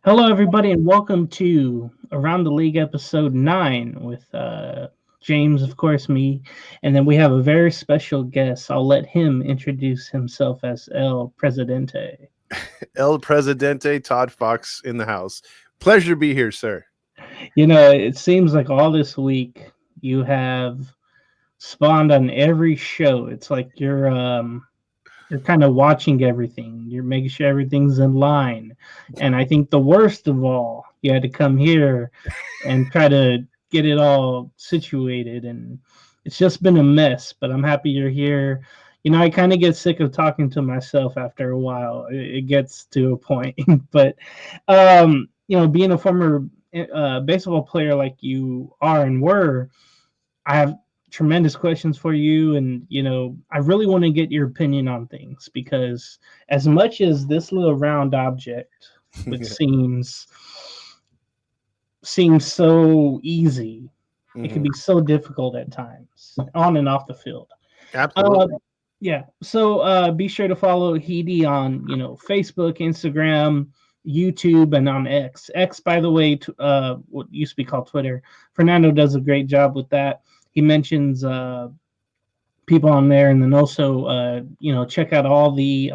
Hello, everybody, and welcome to Around the League episode 9 with James, of course, me. And then we have a very special guest. I'll let him introduce himself as El Presidente. El Presidente, Todd Fox in the house. Pleasure to be here, sir. It seems like all this week you have spawned on every show. It's like you're kind of watching everything. You're making sure everything's in line. And I think the worst of all, you had to come here and try to get it all situated. And it's just been a mess, but I'm happy you're here. I kind of get sick of talking to myself after a while. It gets to a point. But, being a former baseball player like you are and were, I have tremendous questions for you, and I really want to get your opinion on things, because as much as this little round object, which seems so easy, it can be so difficult at times on and off the field. Absolutely. Yeah, so be sure to follow HITI on Facebook, Instagram, YouTube, and on X, by the way, what used to be called Twitter. Fernando does a great job with that. He mentions people on there, and then also check out all the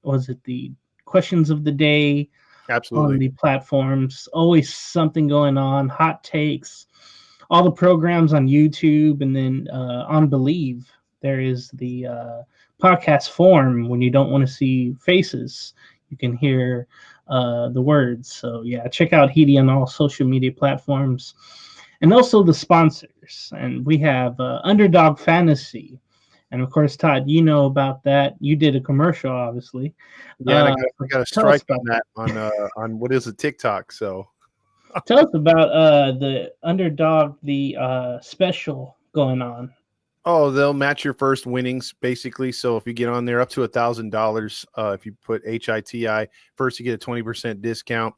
was it the questions of the day on Absolutely. the platforms. Always something going on, hot takes, all the programs on YouTube, and then on Believe there is the podcast form. When you don't want to see faces, you can hear the words. So yeah, check out HITI on all social media platforms. And also the sponsors. And we have Underdog Fantasy. And of course, Todd, you know about that. You did a commercial, obviously. Yeah, and I got a strike on that on what is a TikTok. So tell us about the Underdog, the special going on. they'll match your first winnings basically. So if you get on there up to $1,000, if you put HITI first, you get a 20% discount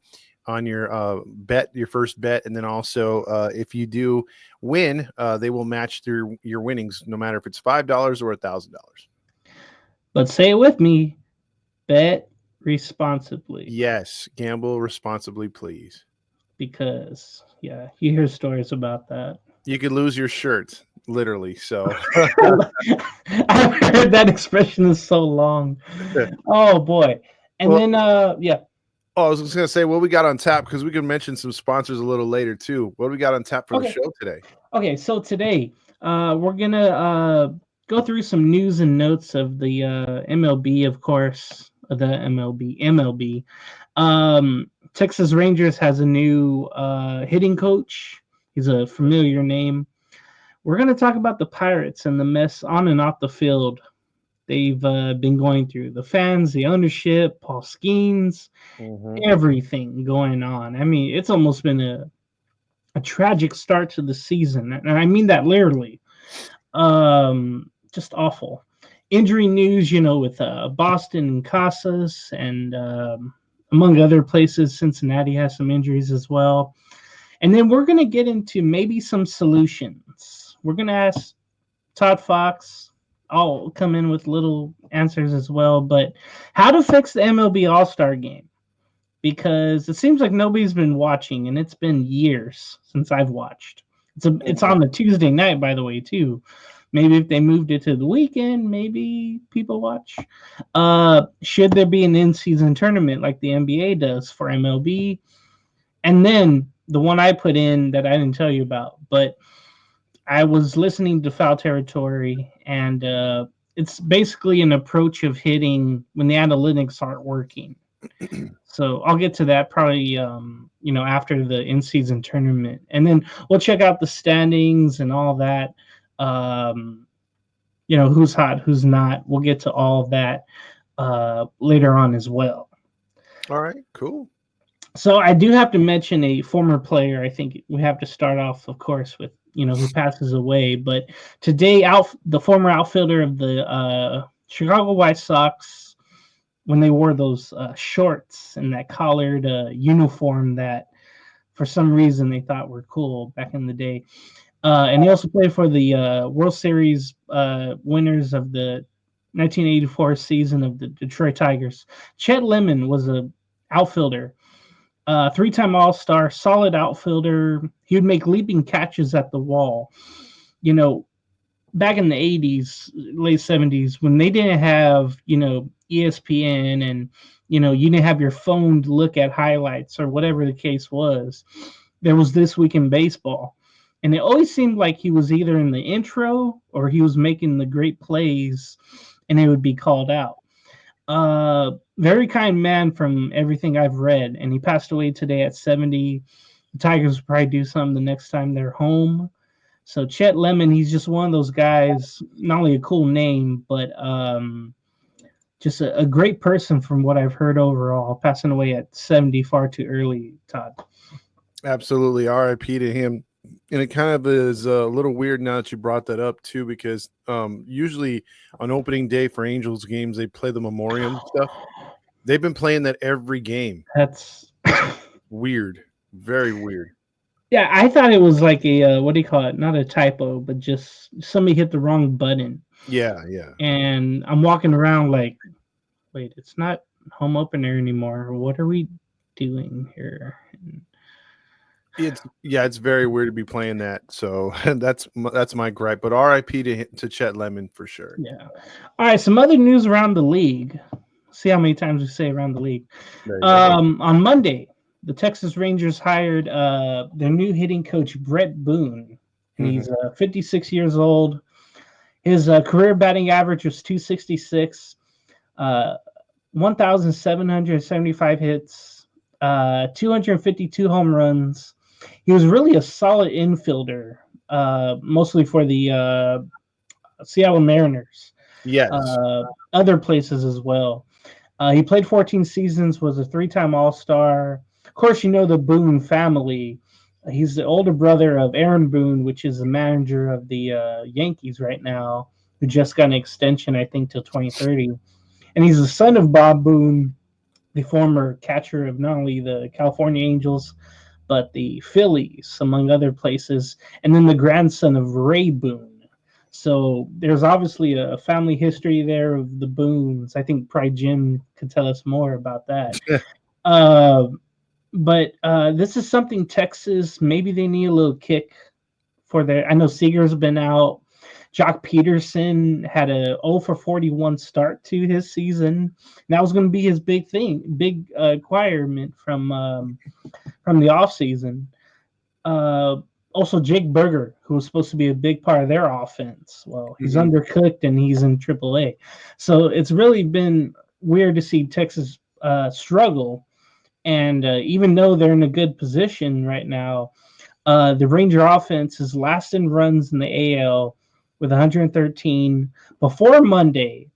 on your bet, your first bet, and then also if you do win, they will match through your winnings, no matter if it's $5 or $1,000. But say it with me: bet responsibly. Yes, gamble responsibly, please. Because yeah, you hear stories about that. You could lose your shirt, literally. So I've heard that expression is so long. Oh boy. And well, then yeah. I was just gonna say what we got on tap, because we can mention some sponsors a little later too. What do we got on tap for the Okay. show today? Okay, so today we're gonna go through some news and notes of the MLB, of course, the MLB. Texas Rangers has a new hitting coach. He's a familiar name. We're gonna talk about the Pirates and the mess on and off the field they've been going through. The fans, the ownership, Paul Skeens, everything going on. I mean, it's almost been a tragic start to the season, and I mean that literally. Just awful. Injury news, with Boston and Casas, and among other places, Cincinnati has some injuries as well. And then we're going to get into maybe some solutions. We're going to ask Todd Fox. I'll come in with little answers as well, but how to fix the MLB All-Star game, because it seems like nobody's been watching, and it's been years since I've watched. It's on the Tuesday night, by the way, too. Maybe if they moved it to the weekend, maybe people watch. Should there be an in-season tournament like the NBA does for MLB? And then the one I put in that I didn't tell you about, but I was listening to Foul Territory, and it's basically an approach of hitting when the analytics aren't working. So I'll get to that probably, after the in-season tournament, and then we'll check out the standings and all that. Who's hot, who's not. We'll get to all of that later on as well. All right, cool. So I do have to mention a former player. I think we have to start off, of course, with who passes away. But today, the former outfielder of the Chicago White Sox, when they wore those shorts and that collared uniform that for some reason they thought were cool back in the day. And he also played for the World Series winners of the 1984 season of the Detroit Tigers. Chet Lemon was a outfielder Three-time All-Star, solid outfielder. He would make leaping catches at the wall. You know, back in the 80s, late 70s, when they didn't have, ESPN and, you didn't have your phone to look at highlights or whatever the case was, there was This Week in Baseball. And it always seemed like he was either in the intro or he was making the great plays and it would be called out. Very kind man from everything I've read. And he passed away today at 70. The Tigers will probably do something the next time they're home. So Chet Lemon, he's just one of those guys, not only a cool name, but just a great person from what I've heard overall, passing away at 70 far too early, Todd. Absolutely. RIP to him. And it kind of is a little weird now that you brought that up too, because usually on opening day for Angels games, they play the memoriam stuff. They've been playing that every game. That's weird. Very weird. Yeah, I thought it was like a what do you call it? Not a typo, but just somebody hit the wrong button. Yeah. And I'm walking around like, wait, it's not home opener anymore. What are we doing here? It's very weird to be playing that. So that's my gripe. But RIP to Chet Lemon for sure. Yeah. All right. Some other news around the league. See how many times we say around the league. On Monday, the Texas Rangers hired their new hitting coach, Brett Boone. And he's 56 years old. His career batting average was 266, 1,775 hits, 252 home runs. He was really a solid infielder, mostly for the Seattle Mariners. Yes. Other places as well. He played 14 seasons, was a three-time All-Star. Of course, the Boone family. He's the older brother of Aaron Boone, which is the manager of the Yankees right now, who just got an extension, I think, till 2030. And he's the son of Bob Boone, the former catcher of not only the California Angels, but the Phillies, among other places, and then the grandson of Ray Boone. So there's obviously a family history there of the Boones. I think probably Jim could tell us more about that. But this is something Texas, maybe they need a little kick for I know Seager's been out. Jock Peterson had a 0 for 41 start to his season. That was going to be his big acquirement from the offseason. Also, Jake Berger, who was supposed to be a big part of their offense. Well, he's undercooked and he's in AAA. So it's really been weird to see Texas struggle. And even though they're in a good position right now, the Ranger offense is last in runs in the AL with 113 before Monday,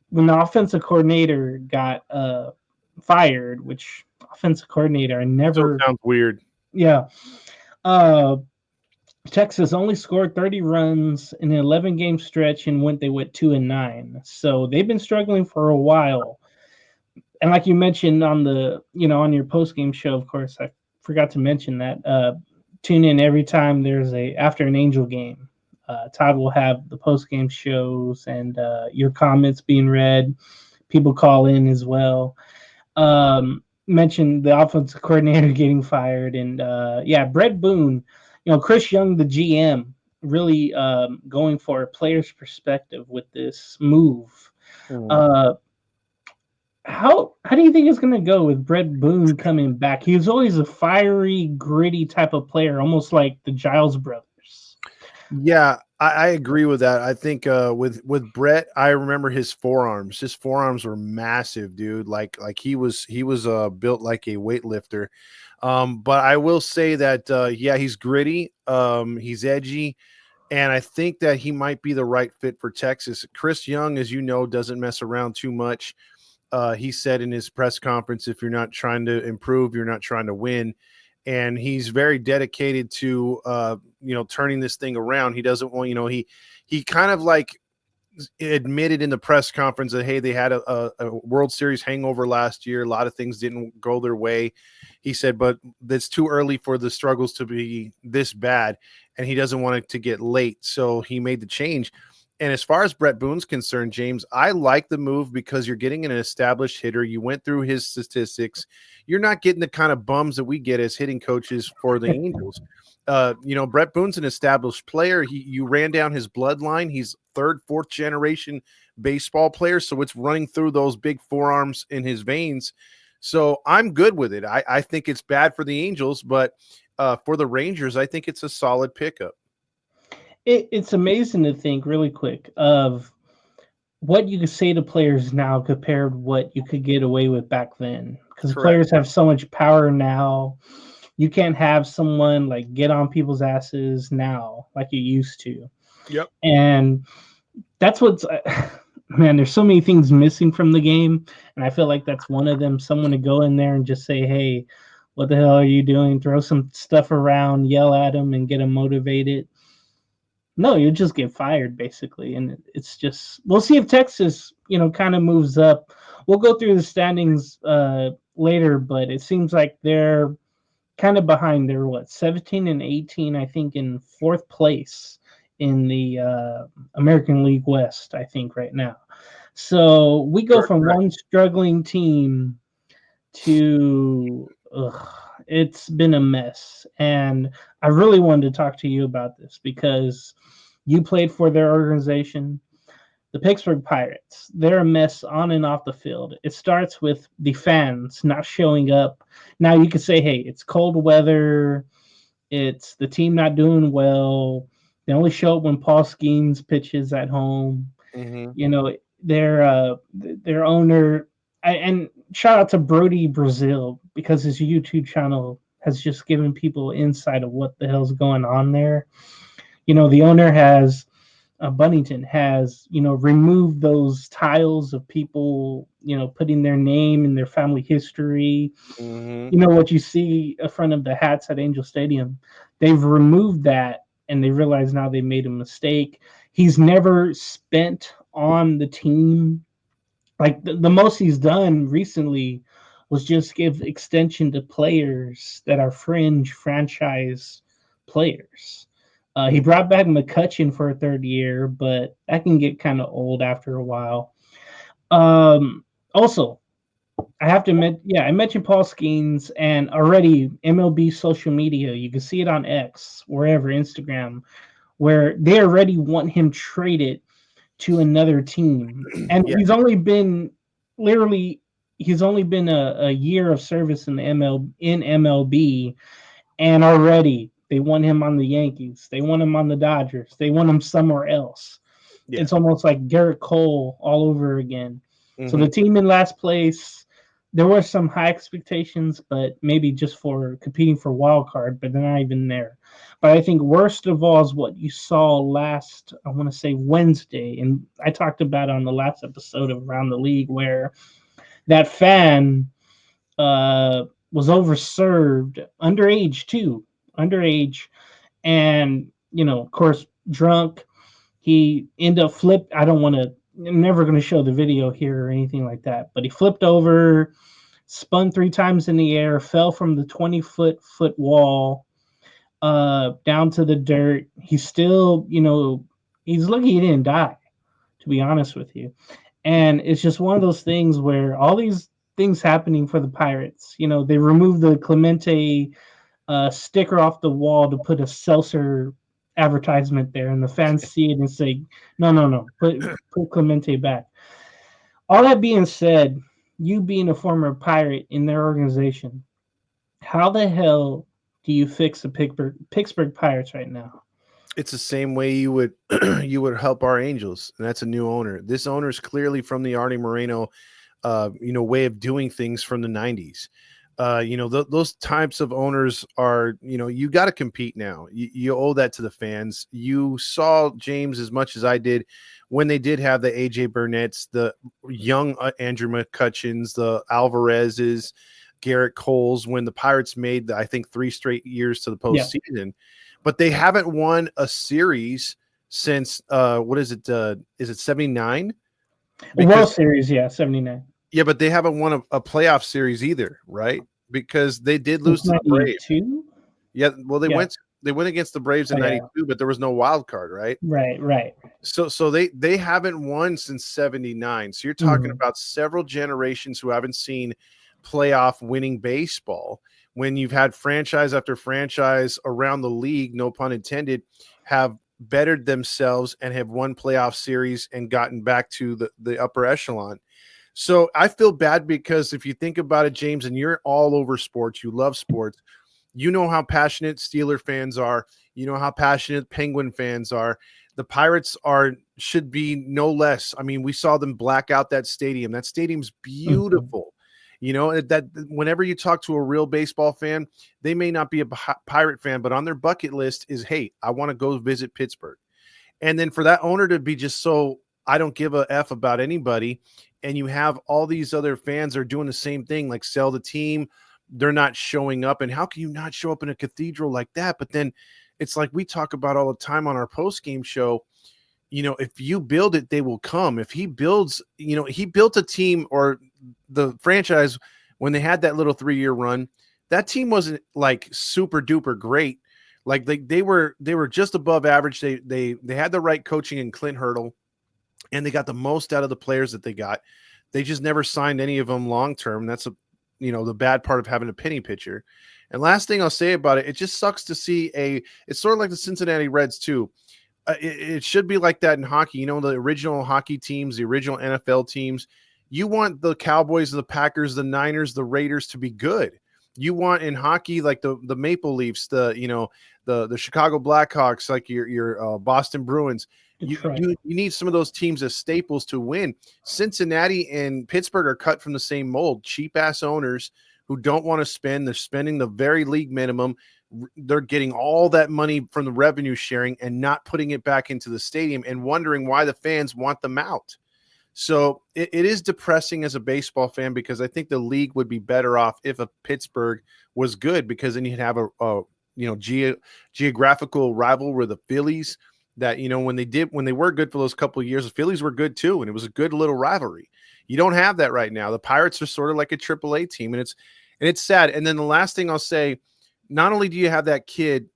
when the offensive coordinator got fired, which offensive coordinator I never... Still sounds weird. Yeah. Texas only scored 30 runs in an 11-game stretch and they went 2-9. So they've been struggling for a while. And like you mentioned on the, on your post-game show, of course, I forgot to mention that. Tune in every time there's after an Angel game. Todd will have the post-game shows and your comments being read. People call in as well. Mentioned the offensive coordinator getting fired. And Brett Boone, Chris Young, the GM, really going for a player's perspective with this move. How do you think it's going to go with Brett Boone coming back? He was always a fiery, gritty type of player, almost like the Giles brothers. Yeah, I agree with that. I think with Brett, I remember his forearms. His forearms were massive, dude. Like he was built like a weightlifter. But I will say that he's gritty. He's edgy. And I think that he might be the right fit for Texas. Chris Young, as you know, doesn't mess around too much. He said in his press conference, if you're not trying to improve, you're not trying to win. And he's very dedicated to, turning this thing around. He doesn't want, he kind of like admitted in the press conference that, hey, they had a World Series hangover last year. A lot of things didn't go their way. He said, but it's too early for the struggles to be this bad. And he doesn't want it to get late. So he made the change. And as far as Brett Boone's concerned, James, I like the move because you're getting an established hitter. You went through his statistics. You're not getting the kind of bums that we get as hitting coaches for the Angels. Brett Boone's an established player. You ran down his bloodline. He's third, fourth generation baseball player. So it's running through those big forearms in his veins. So I'm good with it. I think it's bad for the Angels, but for the Rangers, I think it's a solid pickup. It's amazing to think really quick of what you could say to players now compared to what you could get away with back then. Because players have so much power now. You can't have someone like get on people's asses now like you used to. Yep. And that's what's man, there's so many things missing from the game. And I feel like that's one of them. Someone to go in there and just say, hey, what the hell are you doing? Throw some stuff around, yell at them and get them motivated. No, you just get fired basically. And it's just, we'll see if Texas, kind of moves up. We'll go through the standings later, but it seems like they're kind of behind. They're 17 and 18, I think, in fourth place in the American League West, I think, right now. So we go from one struggling team to it's been a mess. And I really wanted to talk to you about this because you played for their organization, the Pittsburgh Pirates. They're a mess on and off the field. It starts with the fans not showing up. Now you could say, hey, it's cold weather. It's the team not doing well. They only show up when Paul Skeens pitches at home. Mm-hmm. Their owner, and shout out to Brody Brazil because his YouTube channel has just given people insight of what the hell's going on there. The owner has Bunnington has removed those tiles of people putting their name and their family history. Mm-hmm. What you see in front of the hats at Angel Stadium, they've removed that and they realize now they made a mistake. He's never spent on the team. Like the most he's done recently was just give extension to players that are fringe franchise players. He brought back McCutcheon for a third year, but that can get kind of old after a while. Also, I have to admit, I mentioned Paul Skeens, and already MLB social media, you can see it on X, wherever, Instagram, where they already want him traded to another team. And he's only been a year of service in the MLB, and already they want him on the Yankees. They want him on the Dodgers. They want him somewhere else. Yeah. It's almost like Garrett Cole all over again. Mm-hmm. So the team in last place, there were some high expectations, but maybe just for competing for wild card, but they're not even there. But I think worst of all is what you saw last, I want to say Wednesday. And I talked about it on the last episode of Around the League, where that fan was overserved, underage, and of course drunk. He ended up flipped. I'm never going to show the video here or anything like that, but he flipped over, spun 3 times in the air, fell from the 20-foot wall down to the dirt. He's still, he's lucky he didn't die, to be honest with you. And it's just one of those things where all these things happening for the Pirates, they removed the Clemente sticker off the wall to put a seltzer advertisement there, and the fans see it and say, no, put Clemente back. All that being said, you being a former Pirate in their organization, how the hell do you fix the Pittsburgh Pirates right now? It's the same way you would help our Angels, and that's a new owner. This owner is clearly from the Artie Moreno way of doing things from the 90s. Those types of owners are, you got to compete now. You owe that to the fans. You saw, James, as much as I did, when they did have the AJ Burnett's, the young Andrew McCutcheons, the Alvarez's, Garrett Coles, when the Pirates made, I think, 3 straight years to the postseason. Yeah. But they haven't won a series since, what is it? Is it 79? World Series, yeah, 79. Yeah, but they haven't won a playoff series either, right? Because they did lose to the Braves. Yeah, well, they went They went against the Braves in '92, but there was no wild card, right? Right. So they haven't won since '79. So you're talking about several generations who haven't seen playoff winning baseball. When you've had franchise after franchise around the league, no pun intended, have bettered themselves and have won playoff series and gotten back to the upper echelon. So I feel bad because if you think about it, James, and you're all over sports, you love sports, you know how passionate Steeler fans are, you know how passionate Penguin fans are. The Pirates should be no less. I mean, we saw them black out that stadium. That stadium's beautiful. You know, that whenever you talk to a real baseball fan, they may not be a Pirate fan, but on their bucket list is, hey, I want to go visit Pittsburgh. And then for that owner to be just so, I don't give a F about anybody, and you have all these other fans are doing the same thing, like sell the team, they're not showing up. And how can you not show up in a cathedral like that? But then it's like we talk about all the time on our post-game show, you know, if you build it, they will come. If he builds, you know, he built a team or the franchise when they had that little 3-year run, that team wasn't like super duper great. Like they were just above average. They had the right coaching in Clint Hurdle, and they got the most out of the players that they got. They just never signed any of them long-term. That's the bad part of having a penny pitcher. And last thing I'll say about it, it just sucks to see it's sort of like the Cincinnati Reds too. It should be like that in hockey. You know, the original hockey teams, the original NFL teams, you want the Cowboys, the Packers, the Niners, the Raiders to be good. You want in hockey, like the Maple Leafs, the Chicago Blackhawks, like your Boston Bruins. You need some of those teams as staples to win. Cincinnati and Pittsburgh are cut from the same mold. Cheap ass owners who don't want to spend. They're spending the very league minimum. They're getting all that money from the revenue sharing and not putting it back into the stadium and wondering why the fans want them out. So it is depressing as a baseball fan, because I think the league would be better off if a Pittsburgh was good, because then you'd have a geographical rival with the Phillies that, you know, when they were good for those couple of years, the Phillies were good too. And it was a good little rivalry. You don't have that right now. The Pirates are sort of like a AAA team, and it's sad. And then the last thing I'll say, not only do you have that kid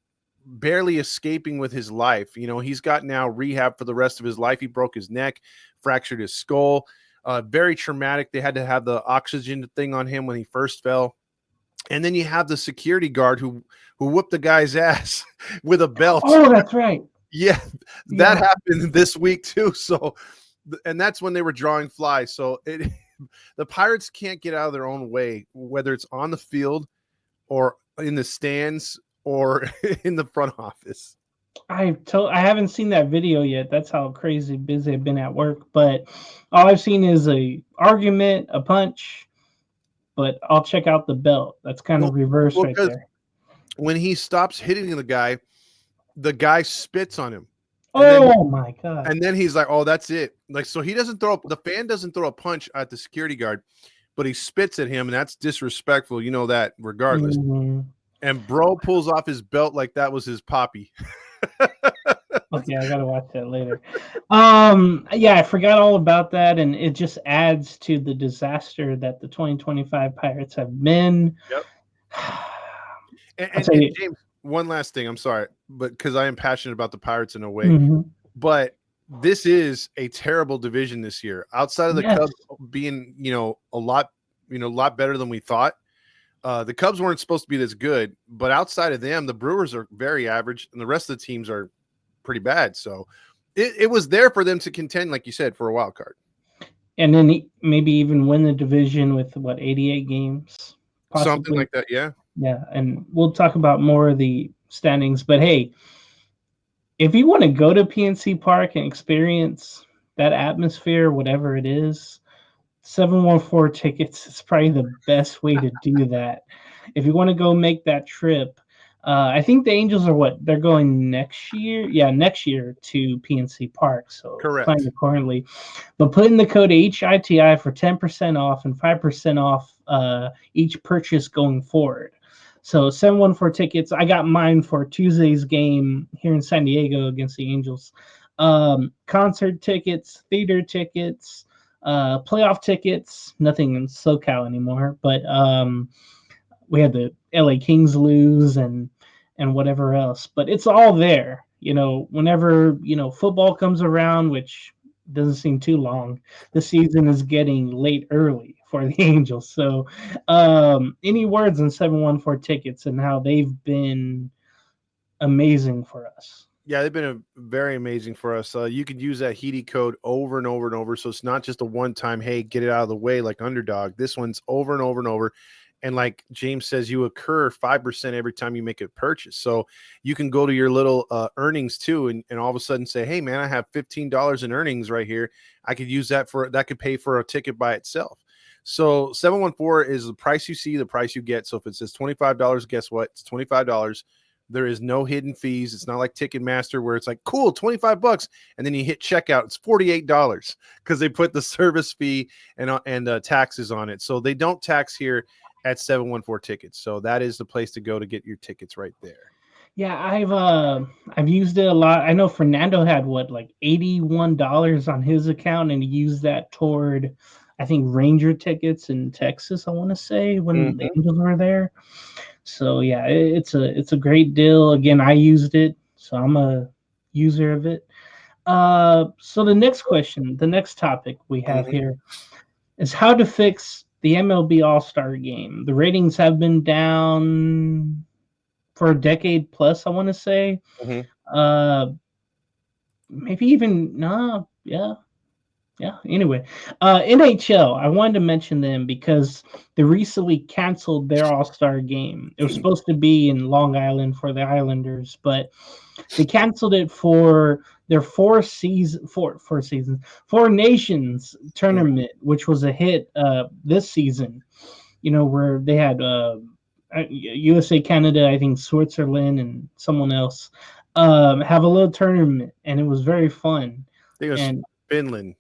barely escaping with his life, you know, he's got now rehab for the rest of his life. He broke his neck, fractured his skull, very traumatic. They had to have the oxygen thing on him when he first fell. And then you have the security guard who whooped the guy's ass with a belt. Oh, that's right. Yeah, that happened this week too. So, and that's when they were drawing flies. So the Pirates can't get out of their own way, whether it's on the field or in the stands or in the front office. I haven't seen that video yet. That's how crazy busy I've been at work. But all I've seen is a argument, a punch. But I'll check out the belt. That's kind of reverse right there. When he stops hitting the guy spits on him. My God. And then he's like, oh, that's it. Like, so the fan doesn't throw a punch at the security guard, but he spits at him, and that's disrespectful. You know that regardless. Mm-hmm. And bro pulls off his belt like that was his poppy. Okay, I gotta watch that later. I forgot all about that, and it just adds to the disaster that the 2025 Pirates have been. Yep. and James, one last thing. I'm sorry, but because I am passionate about the Pirates in a way, but this is a terrible division this year. Outside of the Cubs being, a lot better than we thought. The Cubs weren't supposed to be this good, but outside of them, the Brewers are very average, and the rest of the teams are pretty bad. So it was there for them to contend, like you said, for a wild card. And then maybe even win the division with, 88 games? Possibly. Something like that, yeah. Yeah, and we'll talk about more of the standings. But, hey, if you want to go to PNC Park and experience that atmosphere, whatever it is, 714 tickets is probably the best way to do that. If you want to go make that trip, I think the Angels are they're going next year? Yeah, next year to PNC Park. So correct. Plan accordingly. But put in the code HITI for 10% off and 5% off each purchase going forward. So 714 tickets. I got mine for Tuesday's game here in San Diego against the Angels. Concert tickets, theater tickets, playoff tickets, nothing in SoCal anymore, but we had the LA Kings lose, and and whatever else. But it's all there. Whenever, football comes around, which doesn't seem too long, the season is getting late early for the Angels. So, any words on 714 tickets and how they've been amazing for us? Yeah, they've been very amazing for us. You could use that HITI code over and over and over. So it's not just a one-time, hey, get it out of the way like Underdog. This one's over and over and over. And like James says, you occur 5% every time you make a purchase. So you can go to your little earnings too, and all of a sudden say, hey, man, I have $15 in earnings right here. I could use that could pay for a ticket by itself. So 714 is the price you see, the price you get. So if it says $25, guess what? It's $25. There is no hidden fees. It's not like Ticketmaster where it's like, cool, $25. And then you hit checkout. It's $48 because they put the service fee and taxes on it. So they don't tax here at 714 tickets. So that is the place to go to get your tickets right there. Yeah, I've used it a lot. I know Fernando had like $81 on his account, and he used that toward, I think, Ranger tickets in Texas, I want to say, when the Angels were there. So yeah, it's a great deal. Again, I used it, so I'm a user of it. So the next question, the next topic we have here is how to fix the MLB All-Star Game. The ratings have been down for a decade plus, I want to say. Maybe even no, yeah. Anyway, NHL, I wanted to mention them because they recently canceled their All-Star game. It was supposed to be in Long Island for the Islanders, but they canceled it for their Four Nations tournament, which was a hit this season. Where they had USA, Canada, I think Switzerland, and someone else have a little tournament, and it was very fun. I think it was Finland.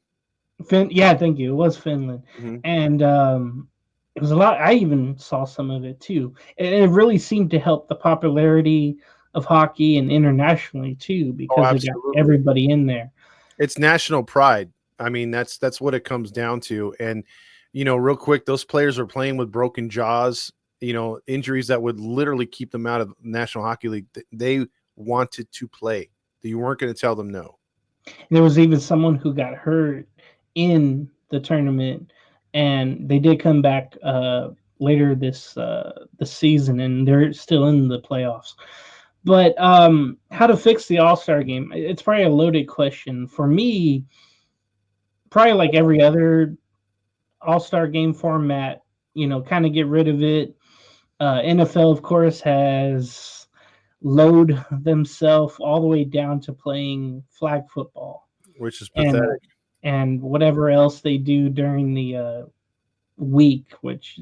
Yeah, thank you. It was Finland, and it was a lot. I even saw some of it too. It really seemed to help the popularity of hockey and internationally too, because it got everybody in there. It's national pride. I mean, that's what it comes down to. And real quick, those players are playing with broken jaws. Injuries that would literally keep them out of the National Hockey League. They wanted to play. You weren't going to tell them no. There was even someone who got hurt in the tournament, and they did come back later this season, and they're still in the playoffs. But how to fix the All-Star game? It's probably a loaded question. For me, probably like every other All-Star game format, kind of get rid of it. NFL, of course, has lowered themselves all the way down to playing flag football, which is pathetic. And whatever else they do during the week, which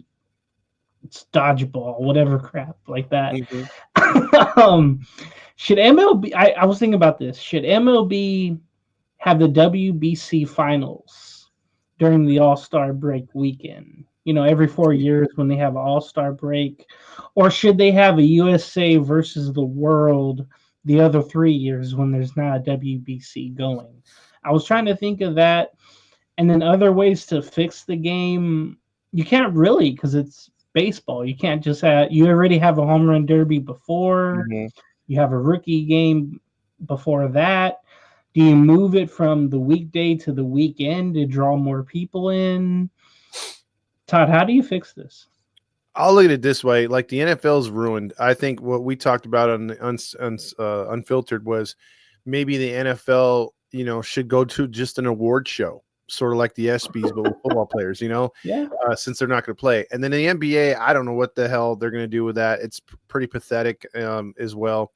it's dodgeball, whatever crap like that. Should MLB? I was thinking about this. Should MLB have the WBC finals during the All-Star break weekend? Every 4 years when they have an All-Star break, or should they have a USA versus the world the other 3 years when there's not a WBC going? I was trying to think of that, and then other ways to fix the game. You can't really, because it's baseball. You can't just you already have a home run derby before. You have a rookie game before that. Do you move it from the weekday to the weekend to draw more people in? Todd, how do you fix this? I'll look at it this way. Like the NFL's ruined. I think what we talked about on Unfiltered was maybe the NFL, should go to just an award show, sort of like the ESPYs, but with football players, since they're not going to play. And then the NBA, I don't know what the hell they're going to do with that. It's pretty pathetic as well.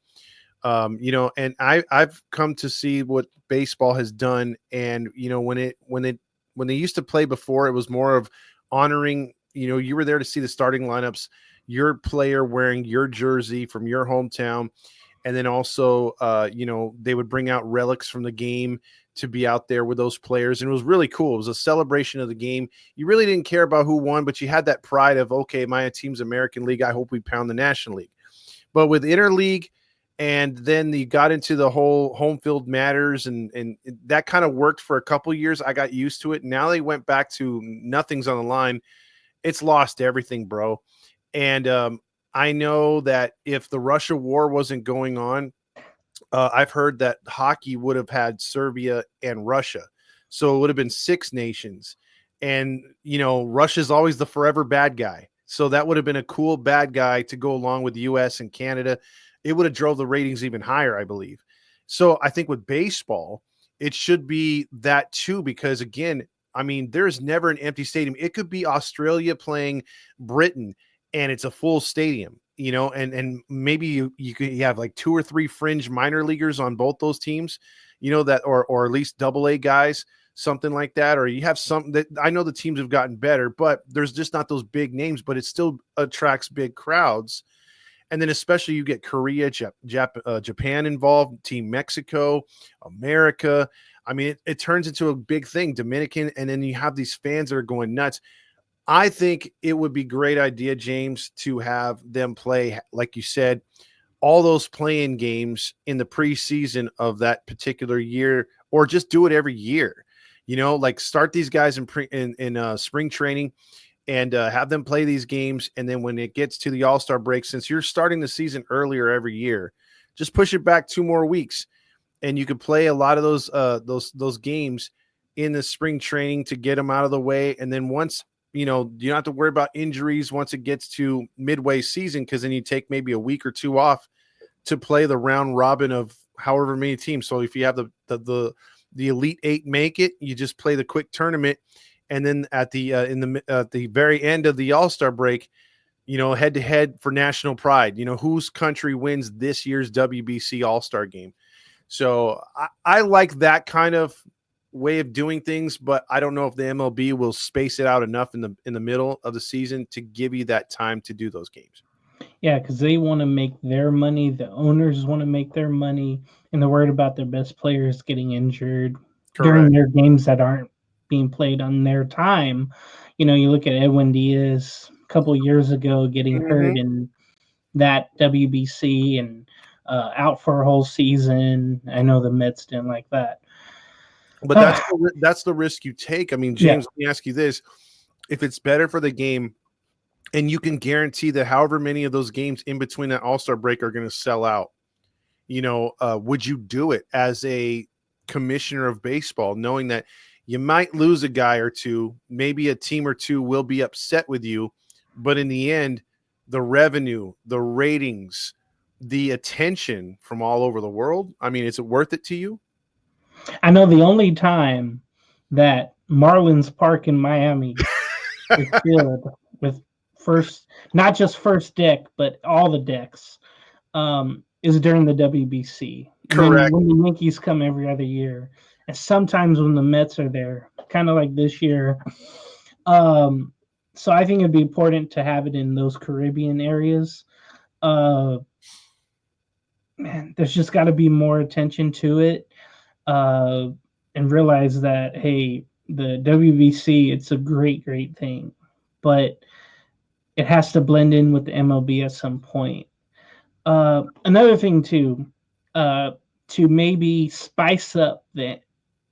And I've come to see what baseball has done. And, when they used to play before, it was more of honoring, you were there to see the starting lineups, your player wearing your jersey from your hometown. And then also, they would bring out relics from the game to be out there with those players. And it was really cool. It was a celebration of the game. You really didn't care about who won, but you had that pride of, okay, my team's American League. I hope we pound the National League. But with Interleague, and then you got into the whole home field matters, and that kind of worked for a couple of years. I got used to it. Now they went back to nothing's on the line. It's lost everything, bro. And I know that if the Russia war wasn't going on, I've heard that hockey would have had Serbia and Russia. So it would have been 6 nations. And, Russia's always the forever bad guy. So that would have been a cool bad guy to go along with the US and Canada. It would have drove the ratings even higher, I believe. So I think with baseball, it should be that too, because again, I mean, there's never an empty stadium. It could be Australia playing Britain and it's a full stadium, and maybe you could have like 2 or 3 fringe minor leaguers on both those teams, that, or at least AA guys, something like that. Or you have something that, I know the teams have gotten better, but there's just not those big names, but it still attracts big crowds. And then especially you get Korea, Japan involved, Team Mexico, America. I mean, it turns into a big thing, Dominican, and then you have these fans that are going nuts. I think it would be a great idea, James, to have them play, like you said, all those playing games in the preseason of that particular year, or just do it every year. Like start these guys in spring training and have them play these games. And then when it gets to the All-Star break, since you're starting the season earlier every year, just push it back 2 more weeks. And you could play a lot of those games in the spring training to get them out of the way. And then once, you don't have to worry about injuries once it gets to midway season, because then you take maybe a week or 2 off to play the round robin of however many teams. So if you have the Elite 8 make it, you just play the quick tournament. And then at the very end of the All-Star break, head to head for national pride, whose country wins this year's WBC All-Star game. So I like that kind of way of doing things, but I don't know if the MLB will space it out enough in the middle of the season to give you that time to do those games. Yeah, because they want to make their money. The owners want to make their money, and they're worried about their best players getting injured during their games that aren't being played on their time. You look at Edwin Diaz a couple of years ago getting hurt in that WBC and out for a whole season. I know the Mets didn't like that. But that's the risk you take. I mean, James, let me ask you this. If it's better for the game and you can guarantee that however many of those games in between that All-Star break are going to sell out, would you do it as a commissioner of baseball, knowing that you might lose a guy or two, maybe a team or two will be upset with you, but in the end, the revenue, the ratings, the attention from all over the world, I mean, is it worth it to you? I know the only time that Marlins Park in Miami is filled with not just first deck, but all the decks, is during the WBC. Correct. When the Yankees come every other year, and sometimes when the Mets are there, kind of like this year. So I think it'd be important to have it in those Caribbean areas. Man, there's just got to be more attention to it, and realize that, hey, the WBC, it's a great, great thing, but it has to blend in with the MLB at some point. Another thing too, to maybe spice up the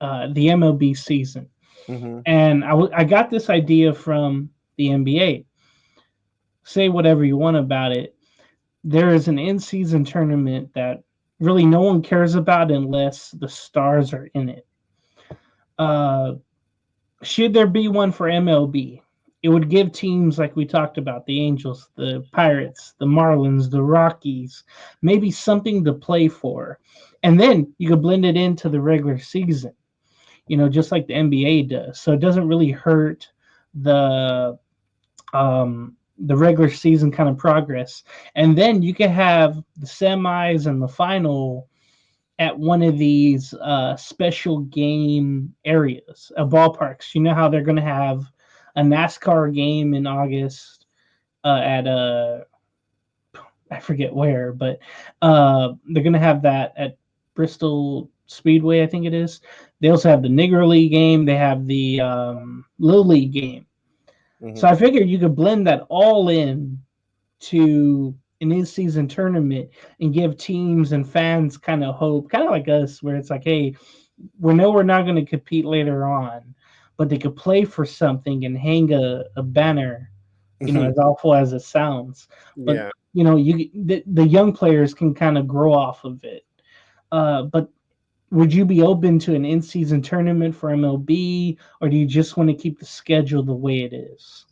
MLB season. Mm-hmm. And I got this idea from the NBA. Say whatever you want about it. There is an in-season tournament that really no one cares about unless the stars are in it. Should there be one for MLB? It would give teams like we talked about, the Angels, the Pirates, the Marlins, the Rockies, maybe something to play for. And then you could blend it into the regular season, just like the NBA does. So it doesn't really hurt the regular season kind of progress. And then you can have the semis and the final at one of these special game areas, ballparks. You know how they're going to have a NASCAR game in August at I forget where, but they're going to have that at Bristol Speedway, I think it is. They also have the Negro League game. They have the Little League game. Mm-hmm. So I figured you could blend that all in to an in-season tournament and give teams and fans kind of hope, kind of like us, where it's like, hey, we know we're not going to compete later on, but they could play for something and hang a banner as awful as it sounds. But Yeah. the young players can kind of grow off of it. But would you be open to an in-season tournament for MLB, or do you just want to keep the schedule the way it is?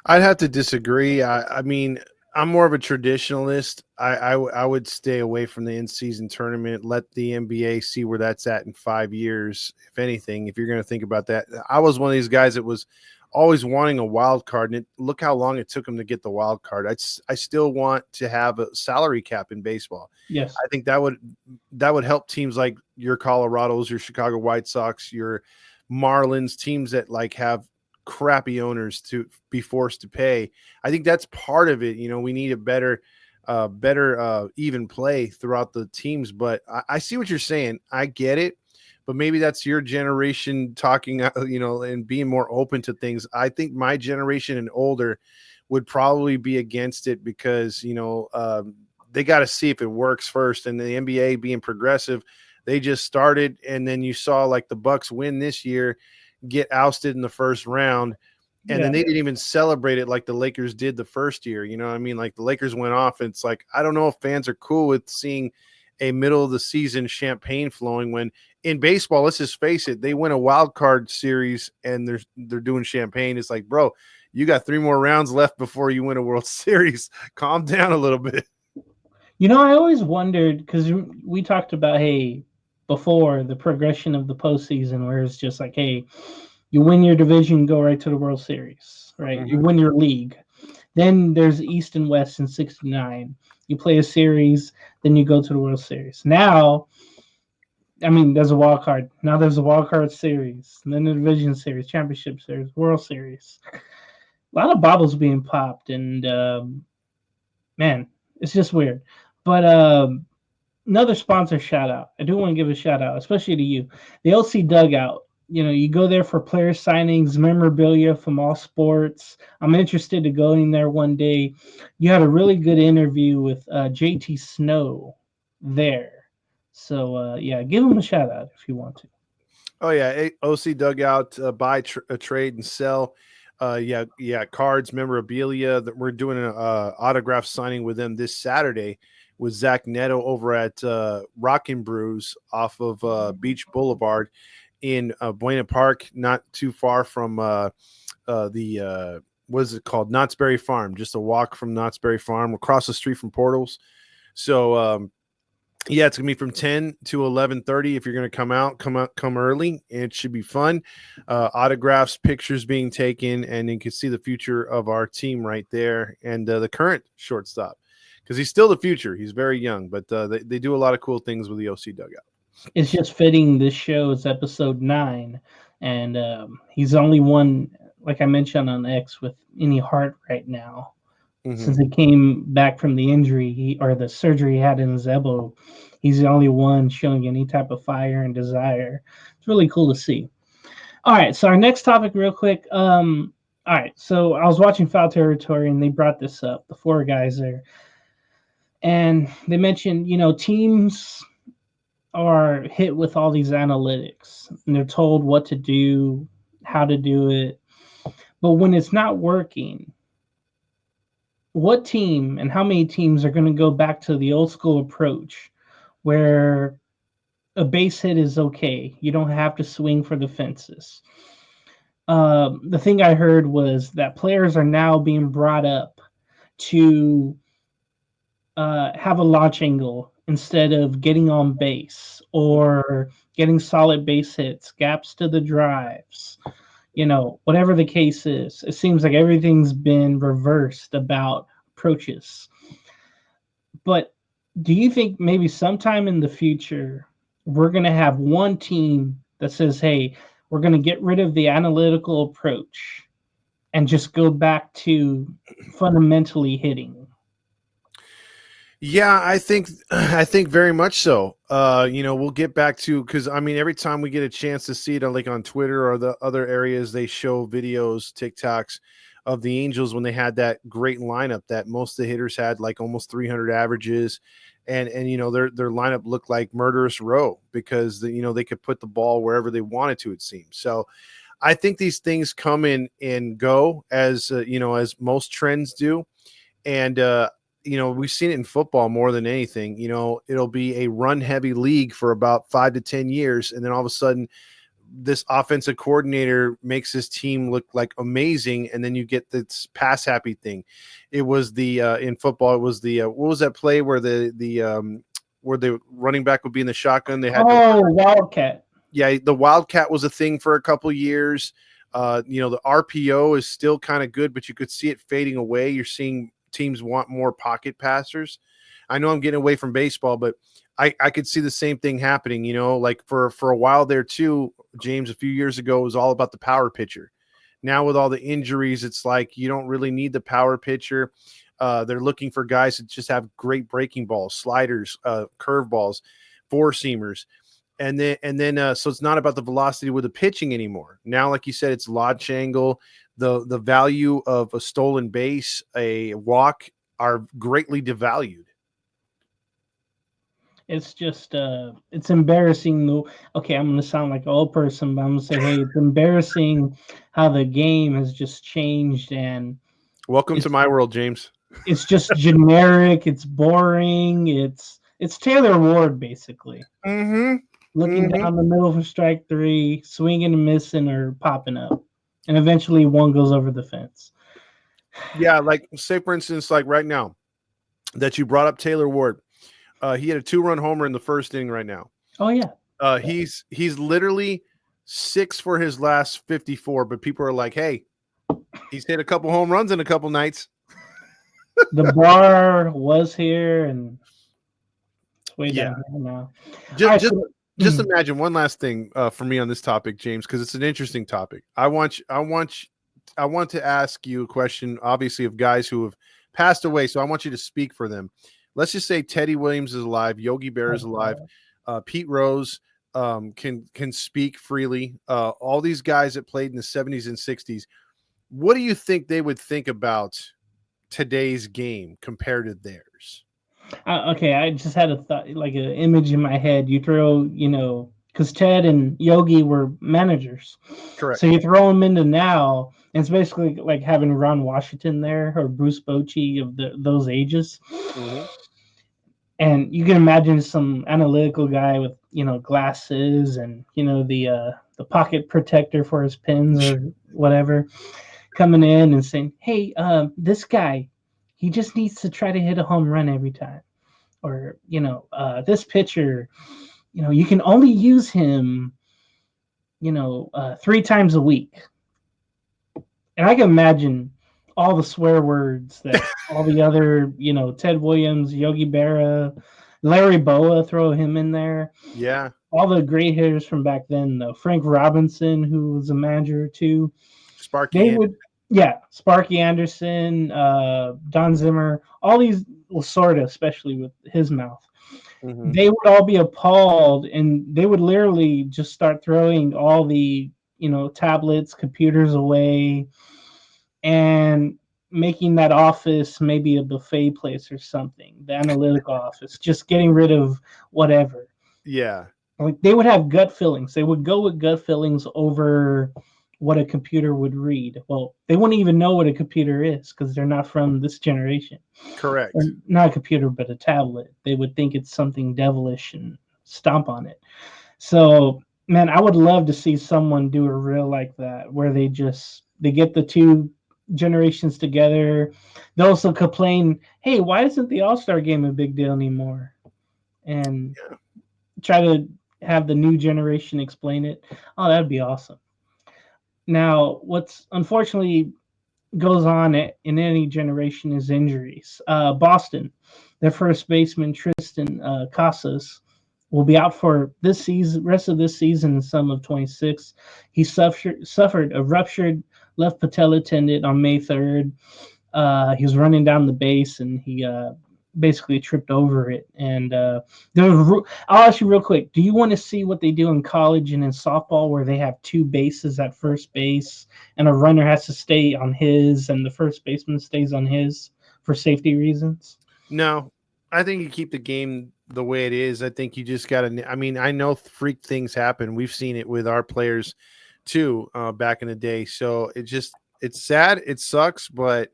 I'd have to disagree. I mean, I'm more of a traditionalist. I would stay away from the in-season tournament. Let the NBA see where that's at in 5 years, if anything. If you're going to think about that, I was one of these guys that was always wanting a wild card, and look how long it took him to get the wild card. I still want to have a salary cap in baseball. Yes. I think that would help teams like your Colorados, your Chicago White Sox, your Marlins, teams that like have crappy owners to be forced to pay. I think that's part of it. We need a better even play throughout the teams. But I see what you're saying. I get it. But maybe that's your generation talking, and being more open to things. I think my generation and older would probably be against it because, they got to see if it works first. And the NBA being progressive, they just started. And then you saw like the Bucks win this year, get ousted in the first round. And then they didn't even celebrate it like the Lakers did the first year. You know what I mean? Like the Lakers went off. And it's like, I don't know if fans are cool with seeing a middle of the season champagne flowing when in baseball, let's just face it, they win a wild card series and they're doing champagne. It's like, bro, you got 3 more rounds left before you win a World Series. Calm down a little bit. I always wondered because we talked about, hey, before the progression of the postseason, where it's just like, hey, you win your division, go right to the World Series, right? You win your league. Then there's East and West in 69. You play a series, then you go to the World Series. Now, I mean, there's a wild card. Now there's a wild card series, and then the division series, championship series, World Series. A lot of bobbles being popped, and man, it's just weird. But another sponsor shout out. I do want to give a shout out, especially to you. The LC Dugout. You go there for player signings, memorabilia from all sports. I'm interested to going there one day. You had a really good interview with JT Snow there. So, yeah, give him a shout out if you want to. Oh yeah, OC Dugout, buy, trade, and sell. Yeah, cards, memorabilia. That we're doing an autograph signing with them this Saturday with Zach Neto over at Rockin' Brews off of Beach Boulevard in Buena Park, not too far from the what is it called, Knott's Berry Farm. Just a walk from Knott's Berry Farm, across the street from Portals. So yeah, it's gonna be from 10 to 11:30. If you're gonna come early. It should be fun. Autographs, pictures being taken, and you can see the future of our team right there, and the current shortstop, because he's still the future. He's very young, but they do a lot of cool things with the OC Dugout. It's just fitting this show is episode 9, and he's only one, like I mentioned on X, with any heart right now. Since he came back from the injury or the surgery he had in his elbow, he's the only one showing any type of fire and desire. It's really cool to see. All right, so our next topic, real quick. All right, so I was watching Foul Territory and they brought this up, the 4 guys there, and they mentioned, teams are hit with all these analytics and they're told what to do, how to do it, but when it's not working, what team and how many teams are going to go back to the old school approach where a base hit is okay? You don't have to swing for the fences. The thing I heard was that players are now being brought up to have a launch angle instead of getting on base or getting solid base hits, gaps to the drives, whatever the case is. It seems like everything's been reversed about approaches. But do you think maybe sometime in the future we're going to have one team that says, hey, we're going to get rid of the analytical approach and just go back to fundamentally hitting? Yeah, I think very much so. We'll get back to, because I mean, every time we get a chance to see it on, like on Twitter or the other areas, they show videos, TikToks of the Angels when they had that great lineup that most of the hitters had like almost 300 averages, and their lineup looked like murderous row because they could put the ball wherever they wanted to, it seems. So I think these things come in and go as as most trends do, and we've seen it in football more than anything. It'll be a run heavy league for about 5 to 10 years, and then all of a sudden this offensive coordinator makes his team look like amazing, and then you get this pass happy thing. It was the in football, it was the what was that play where where the running back would be in the shotgun? They had Wildcat. Yeah, the Wildcat was a thing for a couple years. The RPO is still kind of good, but you could see it fading away. You're seeing teams want more pocket passers. I know I'm getting away from baseball, but I could see the same thing happening, like for a while there too, James, a few years ago, it was all about the power pitcher. Now with all the injuries, it's like you don't really need the power pitcher. They're looking for guys that just have great breaking balls, sliders, curve balls, four seamers. And then so it's not about the velocity with the pitching anymore. Now, like you said, it's launch angle, the value of a stolen base, a walk are greatly devalued. It's just it's embarrassing though. Okay, I'm gonna sound like an old person, but I'm gonna say, hey, it's embarrassing how the game has just changed. And welcome to my world, James. It's just generic, it's boring, it's Taylor Ward basically. Looking down the middle for strike three, swinging and missing or popping up. And eventually one goes over the fence. Yeah, like say for instance, like right now that you brought up Taylor Ward. He had a 2-run homer in the first inning right now. Oh yeah. He's literally 6 for his last 54, but people are like, hey, he's hit a couple home runs in a couple nights. The bar was here and it's way down here now. Just imagine one last thing for me on this topic, James, because it's an interesting topic. I want to ask you a question, obviously, of guys who have passed away. So I want you to speak for them. Let's just say Teddy Williams is alive, Yogi Berra is alive, Pete Rose can speak freely. All these guys that played in the 70s and 60s. What do you think they would think about today's game compared to theirs? Okay, I just had a thought, like an image in my head. You throw, because Ted and Yogi were managers. Correct. So you throw them into now, and it's basically like having Ron Washington there or Bruce Bochy of those ages. Mm-hmm. And you can imagine some analytical guy with, glasses and, the pocket protector for his pens or whatever coming in and saying, hey, this guy, he just needs to try to hit a home run every time. Or, this pitcher, you can only use him, 3 times a week. And I can imagine all the swear words that all the other, Ted Williams, Yogi Berra, Larry Boa, throw him in there. Yeah. All the great hitters from back then, though. Frank Robinson, who was a manager too. Sparky Anderson, Don Zimmer, all these, Lasorda, especially with his mouth. Mm-hmm. They would all be appalled, and they would literally just start throwing all the, tablets, computers away, and making that office maybe a buffet place or something, the analytical office, just getting rid of whatever. Yeah. Like they would have gut feelings. They would go with gut feelings over what a computer would read. Well, they wouldn't even know what a computer is because they're not from this generation. Correct. Or not a computer, but a tablet. They would think it's something devilish and stomp on it. So, man, I would love to see someone do a reel like that where they get the two generations together. They also complain, hey, why isn't the All-Star game a big deal anymore? And try to have the new generation explain it. Oh, that'd be awesome. Now, what's unfortunately goes on in any generation is injuries. Boston, their first baseman, Tristan Casas, will be out for this season, rest of this season and some of 26. He suffered a ruptured left patella tendon on May 3rd. He was running down the base and he basically tripped over it. And I'll ask you real quick, do you want to see what they do in college and in softball where they have two bases at first base and a runner has to stay on his and the first baseman stays on his for safety reasons? No, I think you keep the game the way it is. I think you just got to, I know freak things happen. We've seen it with our players too, back in the day. So it's sad. It sucks, but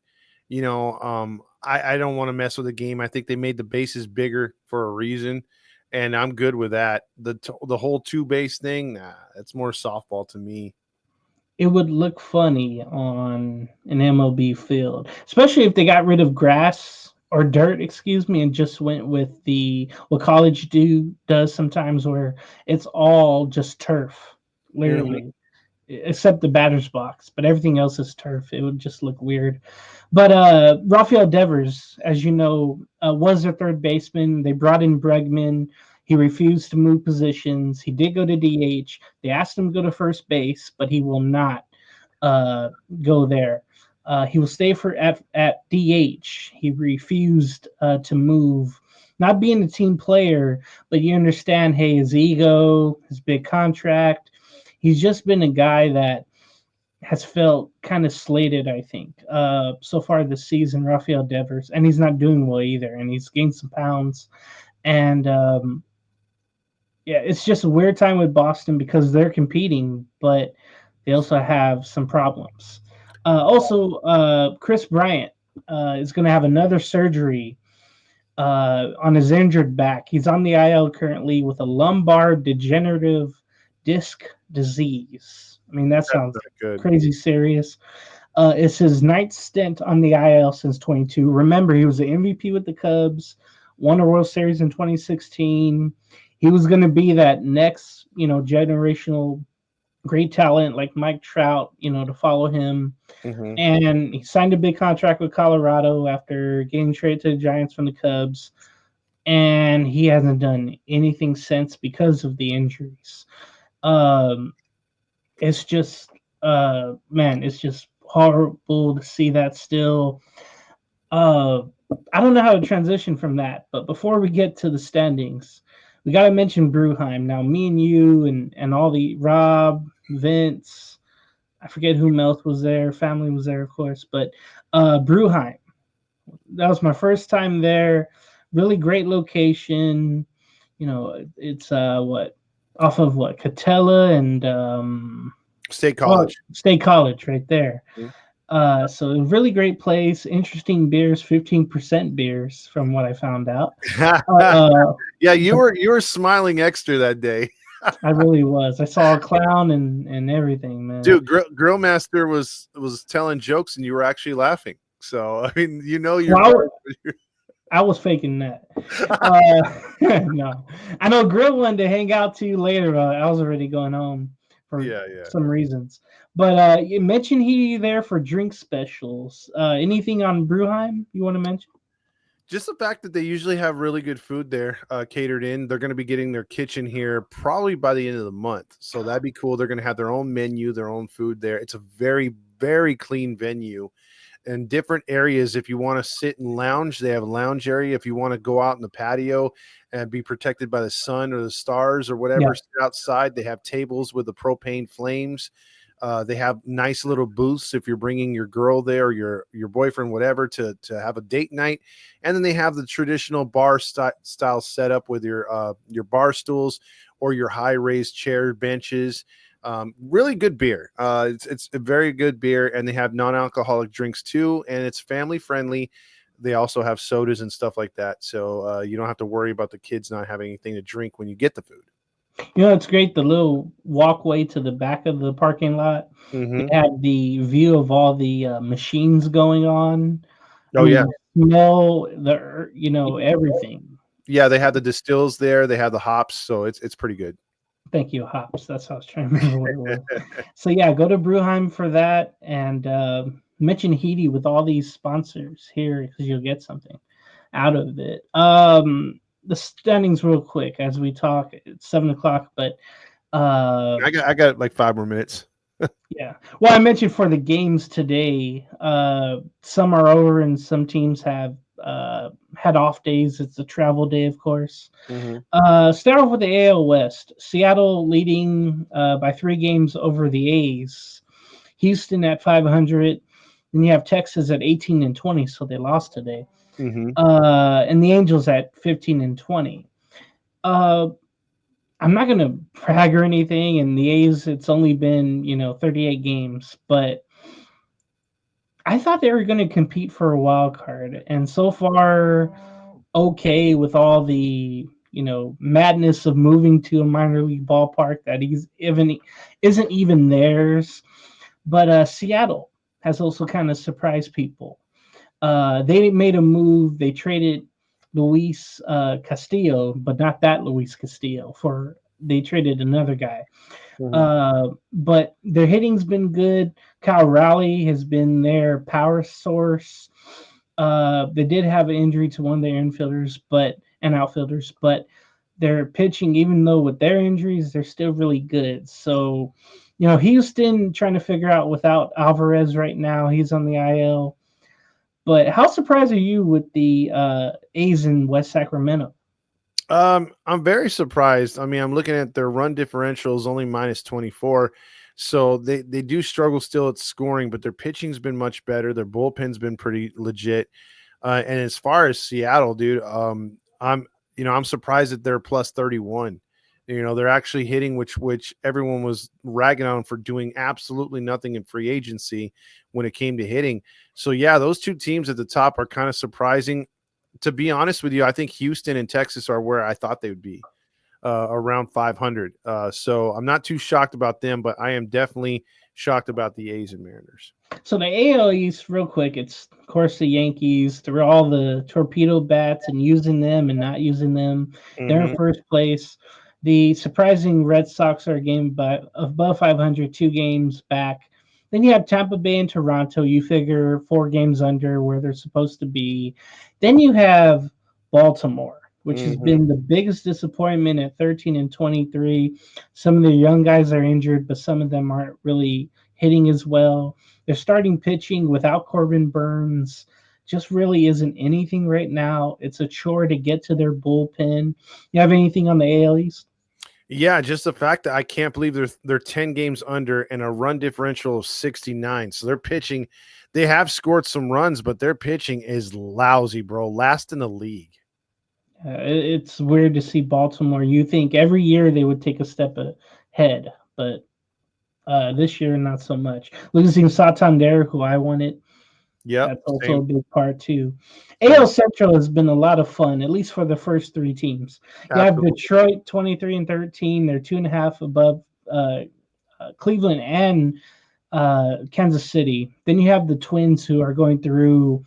I don't want to mess with the game. I think they made the bases bigger for a reason, and I'm good with that. The whole two base thing, nah, it's more softball to me. It would look funny on an MLB field, especially if they got rid of grass or dirt, excuse me, and just went with the what college does sometimes, where it's all just turf, Mhm. literally, except the batter's box, but everything else is turf. It would just look weird. But Rafael Devers, as you know, was their third baseman. They brought in Bregman. He refused to move positions. He did go to DH. They asked him to go to first base, but he will not uh, go there. He will stay at DH. He refused to move. Not being a team player, but you understand, hey, his ego, his big contract. He's just been a guy that has felt kind of slated, I think, so far this season, Rafael Devers, and he's not doing well either, and he's gained some pounds, and yeah, it's just a weird time with Boston because they're competing, but they also have some problems. Chris Bryant is going to have another surgery on his injured back. He's on the IL currently with a lumbar degenerative disc disease. I mean, that That's sounds not good. crazy serious. It's his ninth stint on the IL since 22. Remember, he was the MVP with the Cubs, won a World Series in 2016. He was going to be that next, generational great talent like Mike Trout, to follow him. Hmm. And he signed a big contract with Colorado after getting traded to the Giants from the Cubs. And he hasn't done anything since because of the injuries. Um, it's just, man, it's just horrible to see that still. Uh, I don't know how to transition from that, but before we get to the standings, we got to mention Brewheim. Now, me and you and all the Rob, Vince, I forget who else was there. Family was there, of course, but Brewheim. That was my first time there. Really great location. It's what off of what Catella and State College. State College right there. Mhm. So a really great place. Interesting beers, 15% beers from what I found out. Uh, Yeah, you were smiling extra that day. I really was. I saw a clown and everything, man. Dude, Grill Master was telling jokes and you were actually laughing. So I mean, you're Well, I was faking that. No, I know Grill wanted to hang out to you later, but I was already going home for yeah. some reasons. But you mentioned he there for drink specials. Anything on Brewheim you want to mention? Just the fact that they usually have really good food there, catered in. They're going to be getting their kitchen here probably by the end of the month. So that'd be cool. They're going to have their own menu, their own food there. It's a very, very clean venue. And different areas, if you want to sit and lounge, they have a lounge area. If you want to go out in the patio and be protected by the sun or the stars or Yeah. whatever, sit outside, they have tables with the propane flames. They have nice little booths if you're bringing your girl there or your boyfriend, whatever, to have a date night. And then they have the traditional bar style setup with your bar stools or your high raised chair benches. Really good beer. It's a very good beer, and they have non-alcoholic drinks too, and it's family friendly. They also have sodas and stuff like that, so you don't have to worry about the kids not having anything to drink when you get the food. It's great. The little walkway to the back of the parking lot. Mm-hmm. They had the view of all the machines going on. I Oh yeah, mean, smell everything. yeah. They have the distills there. They have the hops, so it's pretty good. Thank you, hops. That's how I was trying to remember what it was. So yeah, go to Brewheim for that, and mention HITI with all these sponsors here because you'll get something out of it. The standings real quick as we talk. It's 7 o'clock, but I got like 5 more minutes. yeah. Well, I mentioned for the games today, some are over and some teams have had off days. It's a travel day, of course. Mm-hmm. Start off with the AL West. Seattle leading by 3 games over the A's. Houston at 500. Then you have Texas at 18-20, so they lost today. Mm-hmm. And the Angels at 15-20. I'm I'm not gonna brag or anything. And the A's, it's only been 38 games, but I thought they were going to compete for a wild card, and so far, okay, with all the madness of moving to a minor league ballpark that he's even isn't even theirs. But Seattle has also kind of surprised people. They made a move. They traded Luis Castillo, but not that Luis Castillo. They traded another guy. Mhm. But their hitting's been good. Kyle Rowley has been their power source. They did have an injury to one of their infielders, and outfielders, but their pitching, even though with their injuries, they're still really good. So, Houston trying to figure out without Alvarez right now. He's on the IL. But how surprised are you with the A's in West Sacramento? I'm very surprised. I mean, I'm looking at their run differentials only -24. So they do struggle still at scoring, but their pitching's been much better. Their bullpen's been pretty legit. And as far as Seattle, dude, I'm surprised that they're +31. They're actually hitting, which everyone was ragging on for doing absolutely nothing in free agency when it came to hitting. So yeah, those two teams at the top are kind of surprising. To be honest with you, I think Houston and Texas are where I thought they would be, around 500. So I'm not too shocked about them, but I am definitely shocked about the A's and Mariners. So the AL East, real quick, it's of course the Yankees. Through all the torpedo bats and using them and not using them, they're in Mhm. first place. The surprising Red Sox are a game above 500, 2 games back. Then you have Tampa Bay and Toronto. You figure 4 games under where they're supposed to be. Then you have Baltimore, which has Mhm. been the biggest disappointment at 13 and 23. Some of the young guys are injured, but some of them aren't really hitting as well. Their starting pitching without Corbin Burns just really isn't anything right now. It's a chore to get to their bullpen. You have anything on the AL East? Yeah, just the fact that I can't believe they're 10 games under and a run differential of 69. So their pitching, they have scored some runs, but their pitching is lousy, bro. Last in the league. It's weird to see Baltimore. You think every year they would take a step ahead, but this year not so much. Losing Santander, who I wanted, Yep, that's also a same, big part too. same. AL Central has been a lot of fun, at least for the first 3 teams. You have Absolutely. Detroit 23 and 13. They're 2.5 above uh, Cleveland and Kansas City. Then you have the Twins who are going through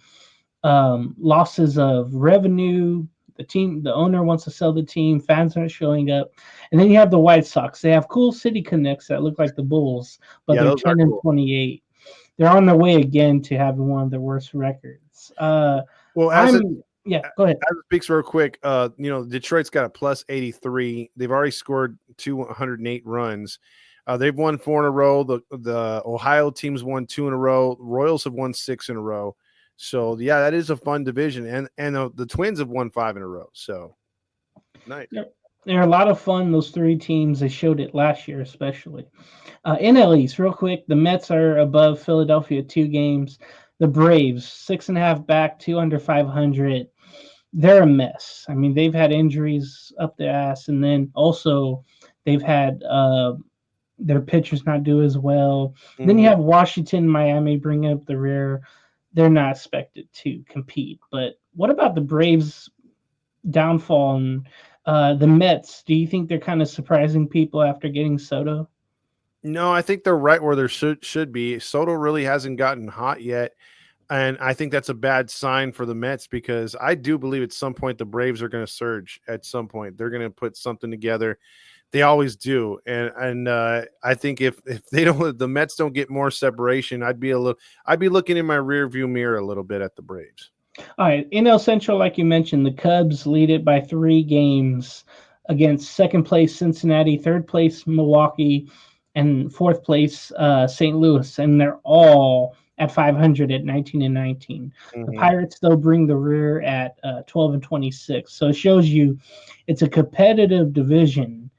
losses of revenue. The owner wants to sell the team. Fans aren't showing up, and then you have the White Sox. They have cool city connects that look like the Bulls, but Yeah, they're those are 10 and cool. 28. They're on their way again to having one of their worst records. Well, Yeah. Go ahead. as it speaks real quick, Detroit's got a +83. They've already scored 208 runs. They've won 4 in a row. The Ohio teams won 2 in a row. Royals have won 6 in a row. So yeah, that is a fun division, and the Twins have won 5 in a row. So nice. They're a lot of fun. Those 3 teams. They showed it last year, especially. NL East, real quick. The Mets are above Philadelphia 2 games. The Braves 6.5 back, 2 under 500. They're a mess. I mean, they've had injuries up their ass, and then also they've had their pitchers not do as well. Then you Mhm. have Washington, Miami bringing up the rear. They're not expected to compete. But what about the Braves' downfall and the Mets? Do you think they're kind of surprising people after getting Soto? No, I think they're right where they should be. Soto really hasn't gotten hot yet. And I think that's a bad sign for the Mets because I do believe at some point the Braves are going to surge at some point. They're going to put something together. They always do. And I think if they don't, if the Mets don't get more separation, I'd be looking in my rear view mirror a little bit at the Braves. All right, NL Central, like you mentioned, the Cubs lead it by 3 games against second place Cincinnati, third place Milwaukee, and fourth place St. Louis, and they're all at 500 at 19 and 19. The Mhm. Pirates though bring the rear at 12 and 26, so it shows you it's a competitive division.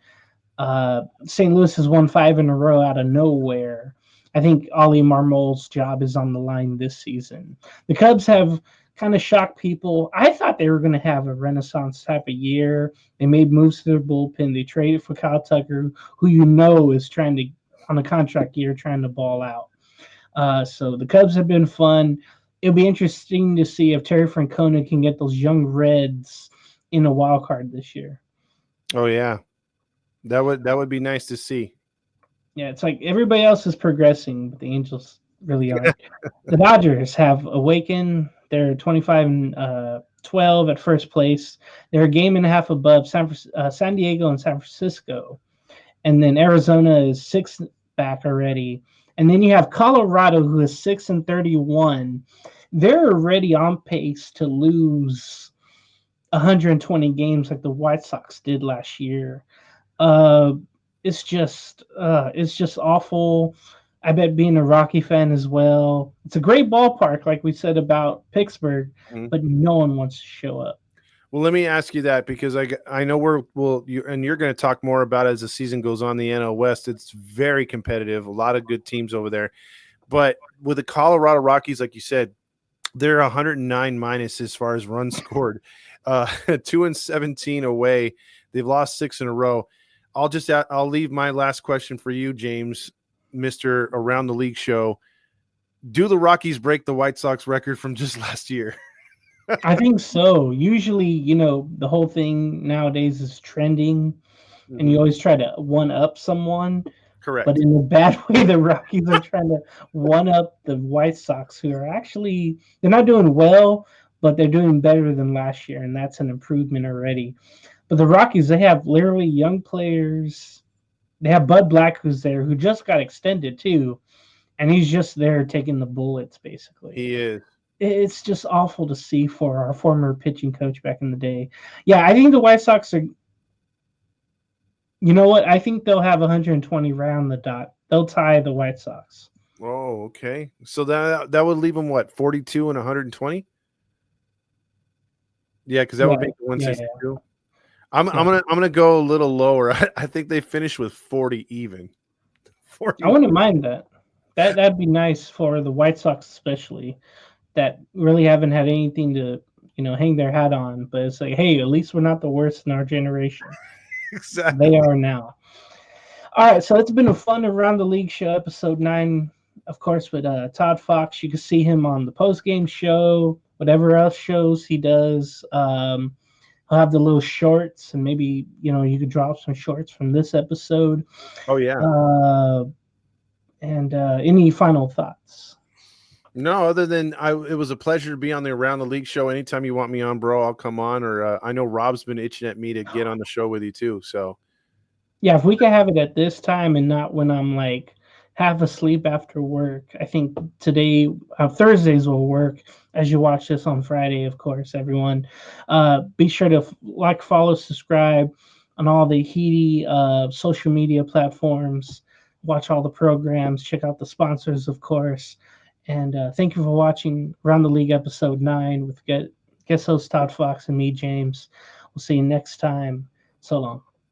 St. Louis has won 5 in a row out of nowhere. I think Ollie Marmol's job is on the line this season. The Cubs have kind of shocked people. I thought they were going to have a renaissance type of year. They made moves to their bullpen. They traded for Kyle Tucker, who is trying to, on a contract year, trying to ball out. So the Cubs have been fun. It'll be interesting to see if Terry Francona can get those young Reds in a wild card this year. Oh yeah, that would be nice to see. Yeah, it's like everybody else is progressing, but the Angels really aren't. The Dodgers have awakened. They're 25 and 12 at first place. They're a game and a half above San Diego and San Francisco. And then Arizona is 6 back already. And then you have Colorado, who is 6 and 31. They're already on pace to lose 120 games like the White Sox did last year. It's just awful. I bet being a Rocky fan as well. It's a great ballpark, like we said about Pittsburgh, but no one wants to show up. Well, let me ask you that because I know you're going to talk more about it as the season goes on. The NL West, it's very competitive. A lot of good teams over there, but with the Colorado Rockies, like you said, they're 109 minus as far as runs scored, 2-17 away. They've lost 6 in a row. I'll leave my last question for you, James, Mr. Around the League Show. Do the Rockies break the White Sox record from just last year? I think so. Usually, the whole thing nowadays is trending, and you always try to one-up someone. Correct. But in a bad way, the Rockies are trying to one-up the White Sox, who are actually – they're not doing well, but they're doing better than last year, and that's an improvement already. But the Rockies, they have literally young players. They have Bud Black, who's there, who just got extended too, and he's just there taking the bullets, basically. He is. It's just awful to see for our former pitching coach back in the day. Yeah, I think the White Sox are. You know what? I think they'll have 120 right on the dot. They'll tie the White Sox. Oh, okay. So that would leave them what, 42 and 120? Yeah, because that would make 162. Yeah. I'm gonna go a little lower. I think they finish with 40 even. 40. I wouldn't mind that. That'd be nice for the White Sox, especially, that really haven't had anything to hang their hat on. But it's like, hey, at least we're not the worst in our generation. Exactly. They are now. All right, so it's been a fun Around the League show, episode 9, of course, with Todd Fox. You can see him on the post-game show, whatever else shows he does. He'll have the little shorts, and maybe you could drop some shorts from this episode. Oh yeah. And any final thoughts? No, other than it was a pleasure to be on the Around the League show. Anytime you want me on, bro, I'll come on. Or I know Rob's been itching at me to get on the show with you too. So yeah, if we can have it at this time and not when I'm like half asleep after work. I think today, Thursdays will work as you watch this on Friday, of course, everyone. Be sure to like, follow, subscribe on all the HITI social media platforms. Watch all the programs. Check out the sponsors, of course. And thank you for watching Around the League episode 9 with guest host Todd Fox and me, James. We'll see you next time. So long.